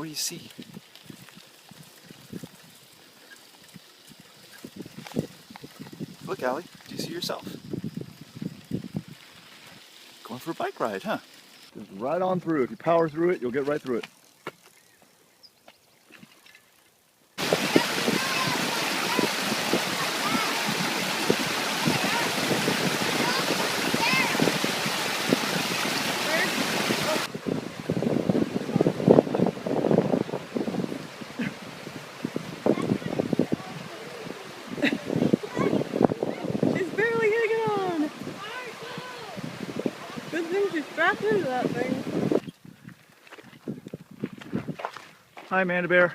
What do you see? Look, Allie, do you see yourself? Going for a bike ride, huh? Just right on through. If you power through it, you'll get right through it. She's barely hanging on. Good thing she's strapped into that thing. Hi, Amanda Bear.